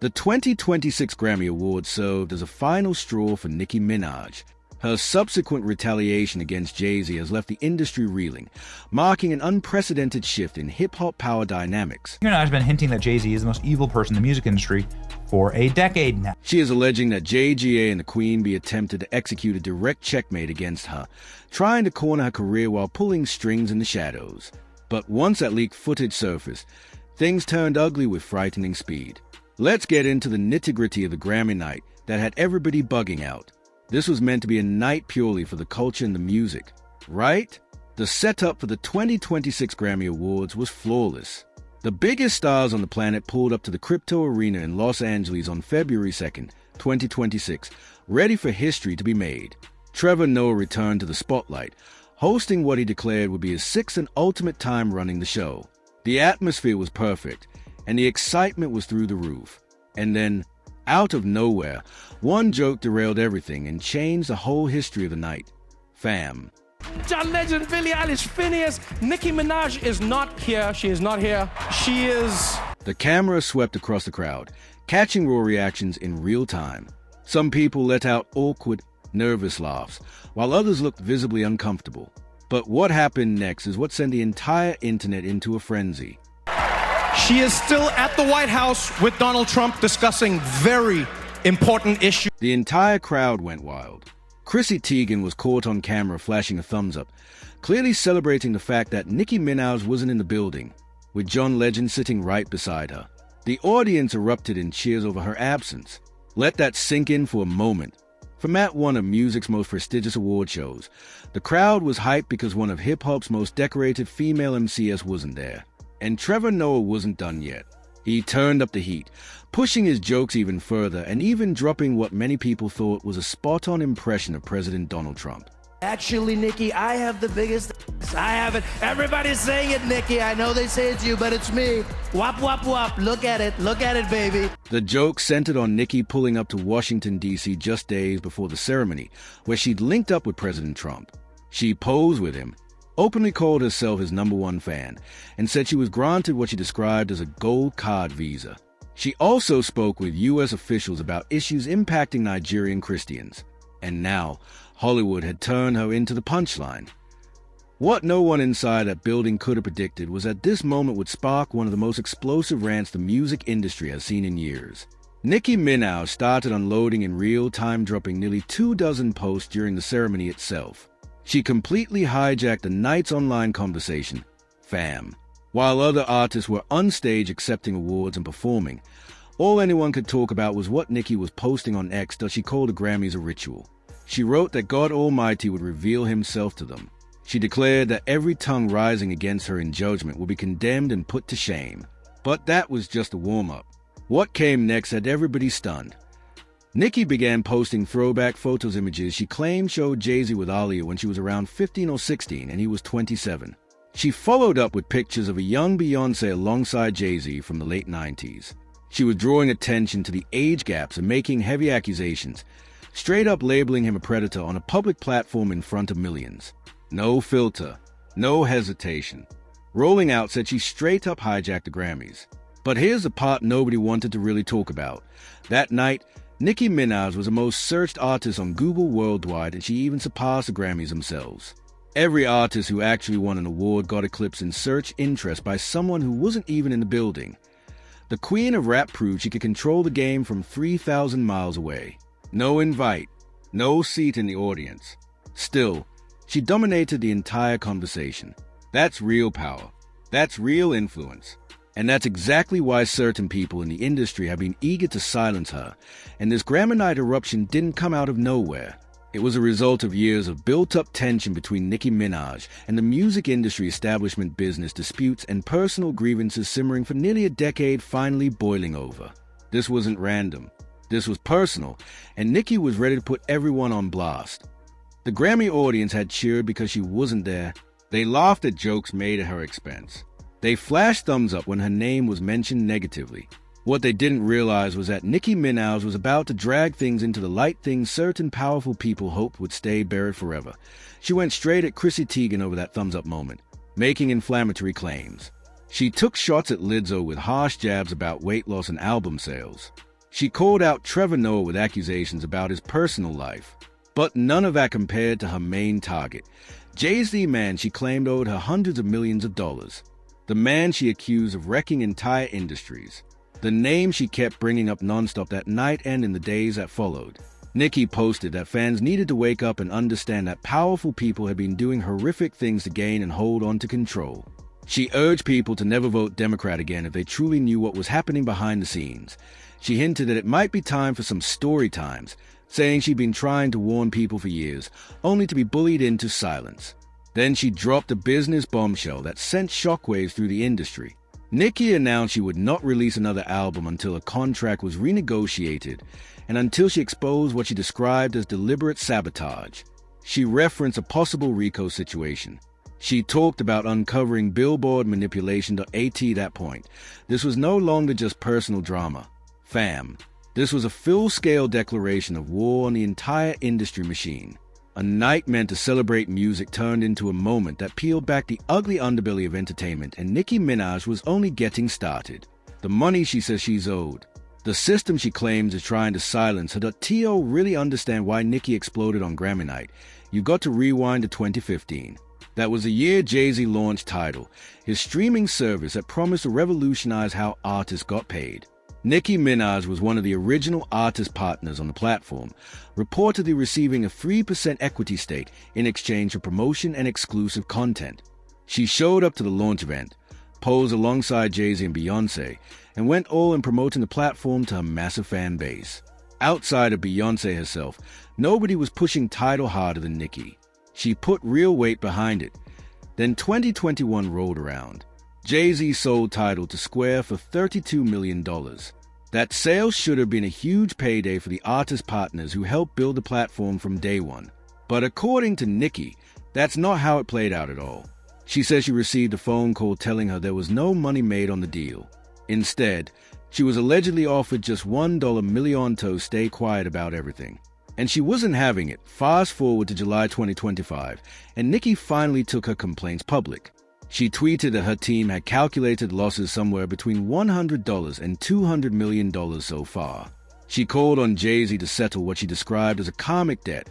The 2026 Grammy Awards served as a final straw for Nicki Minaj. Her subsequent retaliation against Jay-Z has left the industry reeling, marking an unprecedented shift in hip-hop power dynamics. Nicki Minaj has been hinting that Jay-Z is the most evil person in the music industry for a decade now. She is alleging that JGA and the Queen Bee attempted to execute a direct checkmate against her, trying to corner her career while pulling strings in the shadows. But once that leaked footage surfaced, things turned ugly with frightening speed. Let's get into the nitty-gritty of the Grammy night that had everybody bugging out. This was meant to be a night purely for the culture and the music, right? The setup for the 2026 Grammy Awards was flawless. The biggest stars on the planet pulled up to the Crypto Arena in Los Angeles on February 2nd, 2026, ready for history to be made. Trevor Noah returned to the spotlight, hosting what he declared would be his sixth and ultimate time running the show. The atmosphere was perfect, and the excitement was through the roof. And then, out of nowhere, one joke derailed everything and changed the whole history of the night. Fam. John Legend, Billie Eilish, Phineas, Nicki Minaj is not here. She is not here. She is... The camera swept across the crowd, catching raw reactions in real time. Some people let out awkward, nervous laughs, while others looked visibly uncomfortable. But what happened next is what sent the entire internet into a frenzy. She is still at the White House with Donald Trump discussing very important issues. The entire crowd went wild. Chrissy Teigen was caught on camera flashing a thumbs up, clearly celebrating the fact that Nicki Minaj wasn't in the building, with John Legend sitting right beside her. The audience erupted in cheers over her absence. Let that sink in for a moment. From at one of music's most prestigious award shows, the crowd was hyped because one of hip-hop's most decorated female MCs wasn't there. And Trevor Noah wasn't done yet. He turned up the heat, pushing his jokes even further and even dropping what many people thought was a spot-on impression of President Donald Trump. Actually, Nicki, I have the biggest. I have it. Everybody's saying it, Nicki. I know they say it's you, but it's me. Wop, wop, wop. Look at it. Look at it, baby. The joke centered on Nicki pulling up to Washington, D.C. just days before the ceremony, where she'd linked up with President Trump. She posed with him, openly called herself his #1 fan, and said she was granted what she described as a gold card visa. She also spoke with U.S. officials about issues impacting Nigerian Christians. And now, Hollywood had turned her into the punchline. What no one inside that building could have predicted was that this moment would spark one of the most explosive rants the music industry has seen in years. Nicki Minaj started unloading in real time, dropping nearly 24 posts during the ceremony itself. She completely hijacked the night's online conversation, fam. While other artists were on stage accepting awards and performing, all anyone could talk about was what Nicki was posting on X that she called the Grammys a ritual. She wrote that God Almighty would reveal himself to them. She declared that every tongue rising against her in judgment would be condemned and put to shame. But that was just a warm-up. What came next had everybody stunned. Nicki began posting throwback photos images she claimed showed Jay-Z with Aaliyah when she was around 15 or 16 and he was 27. She followed up with pictures of a young Beyoncé alongside Jay-Z from the late 90s. She was drawing attention to the age gaps and making heavy accusations, straight up labeling him a predator on a public platform in front of millions. No filter, no hesitation. Rolling Out said she straight up hijacked the Grammys. But here's the part nobody wanted to really talk about. That night, Nicki Minaj was the most searched artist on Google worldwide, and she even surpassed the Grammys themselves. Every artist who actually won an award got eclipsed in search interest by someone who wasn't even in the building. The queen of rap proved she could control the game from 3,000 miles away. No invite, no seat in the audience. Still, she dominated the entire conversation. That's real power. That's real influence. And that's exactly why certain people in the industry have been eager to silence her. And this Grammy night eruption didn't come out of nowhere. It was a result of years of built-up tension between Nicki Minaj and the music industry establishment, business disputes and personal grievances simmering for nearly a decade, finally boiling over. This wasn't random. This was personal, and Nicki was ready to put everyone on blast. The Grammy audience had cheered because she wasn't there. They laughed at jokes made at her expense. They flashed thumbs up when her name was mentioned negatively. What they didn't realize was that Nicki Minaj was about to drag things into the light things certain powerful people hoped would stay buried forever. She went straight at Chrissy Teigen over that thumbs up moment, making inflammatory claims. She took shots at Lizzo with harsh jabs about weight loss and album sales. She called out Trevor Noah with accusations about his personal life. But none of that compared to her main target, Jay-Z man she claimed owed her hundreds of millions of dollars. The man she accused of wrecking entire industries. The name she kept bringing up nonstop that night and in the days that followed. Nicki posted that fans needed to wake up and understand that powerful people had been doing horrific things to gain and hold on to control. She urged people to never vote Democrat again if they truly knew what was happening behind the scenes. She hinted that it might be time for some story times, saying she'd been trying to warn people for years, only to be bullied into silence. Then she dropped a business bombshell that sent shockwaves through the industry. Nicki announced she would not release another album until a contract was renegotiated and until she exposed what she described as deliberate sabotage. She referenced a possible RICO situation. She talked about uncovering Billboard manipulation. At that point, this was no longer just personal drama. Fam, this was a full-scale declaration of war on the entire industry machine. A night meant to celebrate music turned into a moment that peeled back the ugly underbelly of entertainment, and Nicki Minaj was only getting started. The money she says she's owed. The system she claims is trying to silence her. To really understand why Nicki exploded on Grammy night, you got to rewind to 2015. That was the year Jay-Z launched Tidal, his streaming service that promised to revolutionize how artists got paid. Nicki Minaj was one of the original artist partners on the platform, reportedly receiving a 3% equity stake in exchange for promotion and exclusive content. She showed up to the launch event, posed alongside Jay-Z and Beyoncé, and went all in promoting the platform to her massive fan base. Outside of Beyoncé herself, nobody was pushing Tidal harder than Nicki. She put real weight behind it. Then 2021 rolled around. Jay-Z sold Tidal to Square for $32 million. That sale should have been a huge payday for the artist partners who helped build the platform from day one. But according to Nicki, that's not how it played out at all. She says she received a phone call telling her there was no money made on the deal. Instead, she was allegedly offered just $1 million to stay quiet about everything. And she wasn't having it. Fast forward to July 2025, and Nicki finally took her complaints public. She tweeted that her team had calculated losses somewhere between $100 and $200 million so far. She called on Jay-Z to settle what she described as a karmic debt,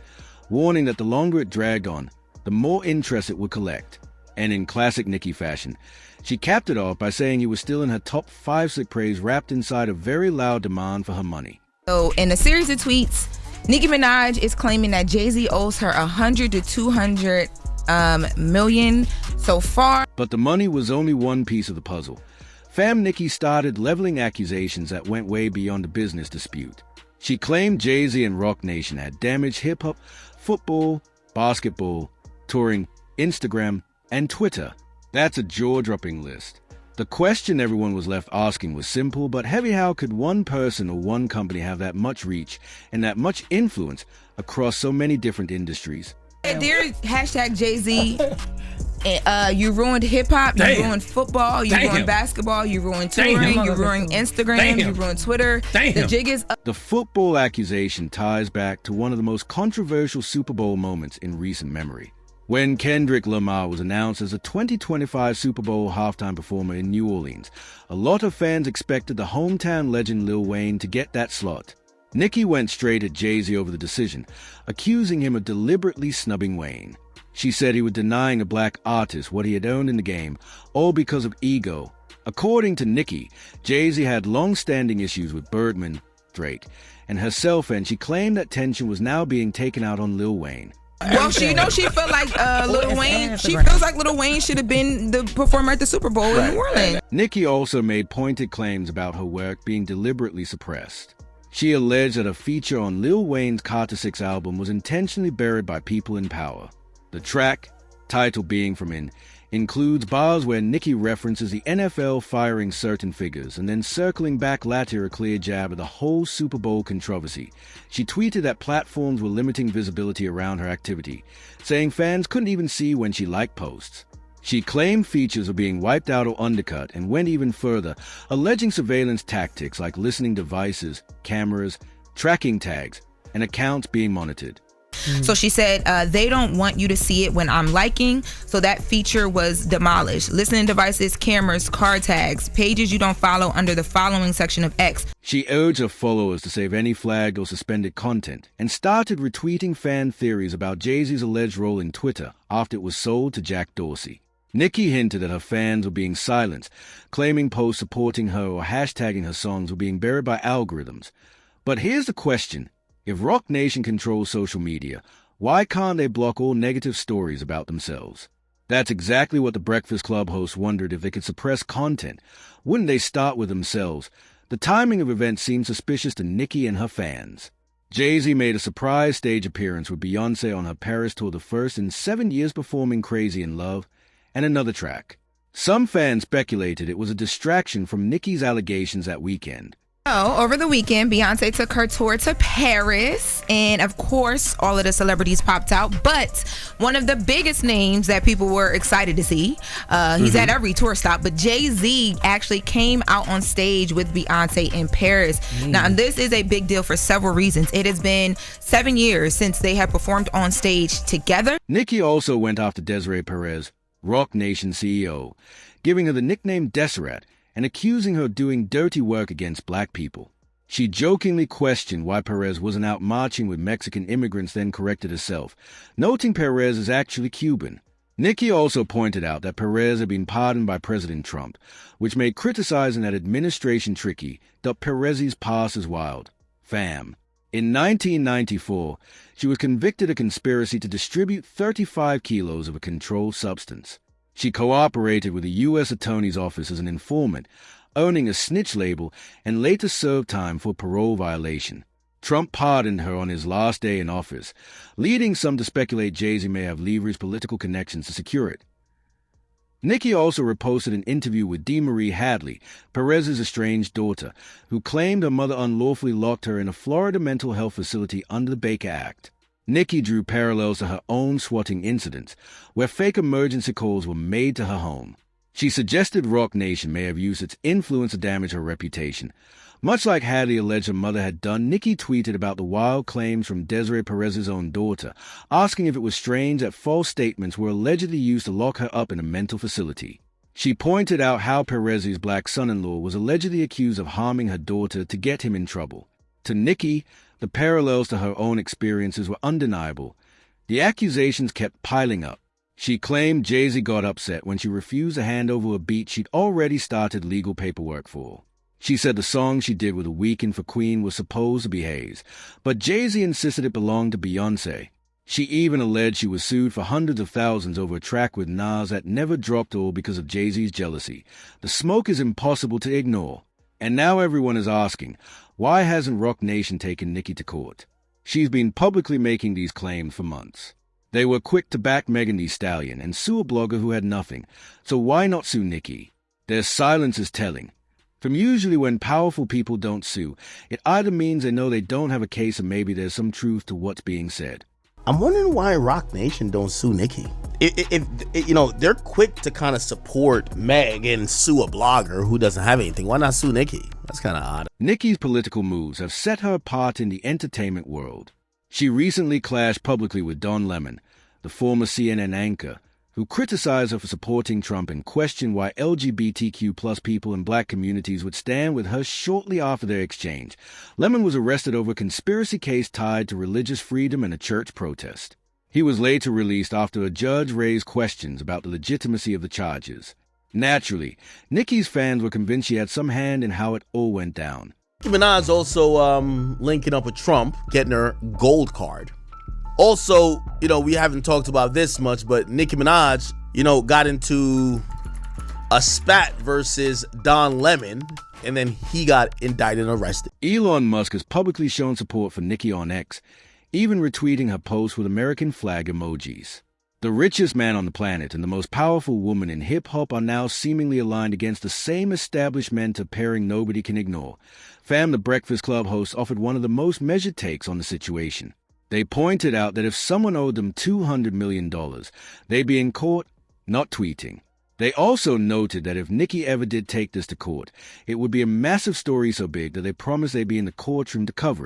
warning that the longer it dragged on, the more interest it would collect. And in classic Nicki fashion, she capped it off by saying he was still in her top 5 sick praise wrapped inside a very loud demand for her money. So in a series of tweets, Nicki Minaj is claiming that Jay-Z owes her $100 to $200 million so far. But the money was only one piece of the puzzle. Fam Nicki started leveling accusations that went way beyond a business dispute. She claimed Jay-Z and Roc Nation had damaged hip-hop, football, basketball, touring, Instagram, and Twitter. That's a jaw-dropping list. The question everyone was left asking was simple but heavy. How could one person or one company have that much reach and that much influence across so many different industries? Dear hashtag Jay-Z, you ruined hip-hop, you ruined football, you ruined basketball, you ruined touring, you ruined Instagram, you ruined Twitter. The jig is up. The football accusation ties back to one of the most controversial Super Bowl moments in recent memory. When Kendrick Lamar was announced as a 2025 Super Bowl halftime performer in New Orleans, a lot of fans expected the hometown legend Lil Wayne to get that slot. Nicki went straight at Jay-Z over the decision, accusing him of deliberately snubbing Wayne. She said he was denying a black artist what he had earned in the game, all because of ego. According to Nicki, Jay-Z had long-standing issues with Birdman, Drake, and herself, and she claimed that tension was now being taken out on Lil Wayne. Well, she felt like Lil Wayne. She feels like Lil Wayne should have been the performer at the Super Bowl in New Orleans. Nicki also made pointed claims about her work being deliberately suppressed. She alleged that a feature on Lil Wayne's Carter 6 album was intentionally buried by people in power. The track, title being from includes bars where Nicki references the NFL firing certain figures and then circling back later a clear jab at the whole Super Bowl controversy. She tweeted that platforms were limiting visibility around her activity, saying fans couldn't even see when she liked posts. She claimed features were being wiped out or undercut and went even further, alleging surveillance tactics like listening devices, cameras, tracking tags, and accounts being monitored. So she said, they don't want you to see it when I'm liking, so that feature was demolished. Listening devices, cameras, car tags, pages you don't follow under the following section of X. She urged her followers to save any flagged or suspended content and started retweeting fan theories about Jay-Z's alleged role in Twitter after it was sold to Jack Dorsey. Nicki hinted that her fans were being silenced, claiming posts supporting her or hashtagging her songs were being buried by algorithms. But here's the question. If Rock Nation controls social media, why can't they block all negative stories about themselves? That's exactly what the Breakfast Club hosts wondered if they could suppress content. Wouldn't they start with themselves? The timing of events seemed suspicious to Nicki and her fans. Jay-Z made a surprise stage appearance with Beyoncé on her Paris tour, the first in 7 years, performing Crazy in Love and another track. Some fans speculated it was a distraction from Nicki's allegations that weekend. Over the weekend, Beyonce took her tour to Paris, and of course, all of the celebrities popped out, but one of the biggest names that people were excited to see, he's at every tour stop, but Jay-Z actually came out on stage with Beyonce in Paris. Now, this is a big deal for several reasons. It has been 7 years since they have performed on stage together. Nicki also went after Desiree Perez, Rock Nation CEO, giving her the nickname Deseret, and accusing her of doing dirty work against black people. She jokingly questioned why Perez wasn't out marching with Mexican immigrants, then corrected herself, noting Perez is actually Cuban. Nicki also pointed out that Perez had been pardoned by President Trump, which made criticizing that administration tricky, dubbed Perez's past as wild. Fam. In 1994, she was convicted of conspiracy to distribute 35 kilos of a controlled substance. She cooperated with the U.S. Attorney's Office as an informant, owning a snitch label, and later served time for parole violation. Trump pardoned her on his last day in office, leading some to speculate Jay-Z may have leveraged political connections to secure it. Nicki also reposted an interview with DeMarie Hadley, Perez's estranged daughter, who claimed her mother unlawfully locked her in a Florida mental health facility under the Baker Act. Nicki drew parallels to her own swatting incidents, where fake emergency calls were made to her home. She suggested Rock Nation may have used its influence to damage her reputation. Much like Hadley alleged her mother had done, Nicki tweeted about the wild claims from Desiree Perez's own daughter, asking if it was strange that false statements were allegedly used to lock her up in a mental facility. She pointed out how Perez's black son-in-law was allegedly accused of harming her daughter to get him in trouble. To Nicki, the parallels to her own experiences were undeniable. The accusations kept piling up. She claimed Jay-Z got upset when she refused to hand over a beat she'd already started legal paperwork for. She said the song she did with A Weekend for Queen was supposed to be Hayes, but Jay-Z insisted it belonged to Beyoncé. She even alleged she was sued for hundreds of thousands over a track with Nas that never dropped, all because of Jay-Z's jealousy. The smoke is impossible to ignore. And now everyone is asking, why hasn't Rock Nation taken Nicki to court? She's been publicly making these claims for months. They were quick to back Megan Thee Stallion and sue a blogger who had nothing, so why not sue Nicki? Their silence is telling. From usually when powerful people don't sue, it either means they know they don't have a case or maybe there's some truth to what's being said. I'm wondering why Rock Nation don't sue Nicki. If they're quick to kind of support Meg and sue a blogger who doesn't have anything. Why not sue Nicki? That's kind of odd. Nicki's political moves have set her apart in the entertainment world. She recently clashed publicly with Don Lemon, the former CNN anchor, who criticized her for supporting Trump and questioned why LGBTQ plus people in black communities would stand with her shortly after their exchange. Lemon was arrested over a conspiracy case tied to religious freedom and a church protest. He was later released after a judge raised questions about the legitimacy of the charges. Naturally, Nicki's fans were convinced she had some hand in how it all went down. Nicki Minaj also linking up with Trump, getting her gold card. Also, we haven't talked about this much, but Nicki Minaj, got into a spat versus Don Lemon, and then he got indicted and arrested. Elon Musk has publicly shown support for Nicki on X, even retweeting her post with American flag emojis. The richest man on the planet and the most powerful woman in hip-hop are now seemingly aligned against the same establishment of pairing nobody can ignore. Fam, the Breakfast Club hosts offered one of the most measured takes on the situation. They pointed out that if someone owed them $200 million, they'd be in court, not tweeting. They also noted that if Nicki ever did take this to court, it would be a massive story so big that they promised they'd be in the courtroom to cover it.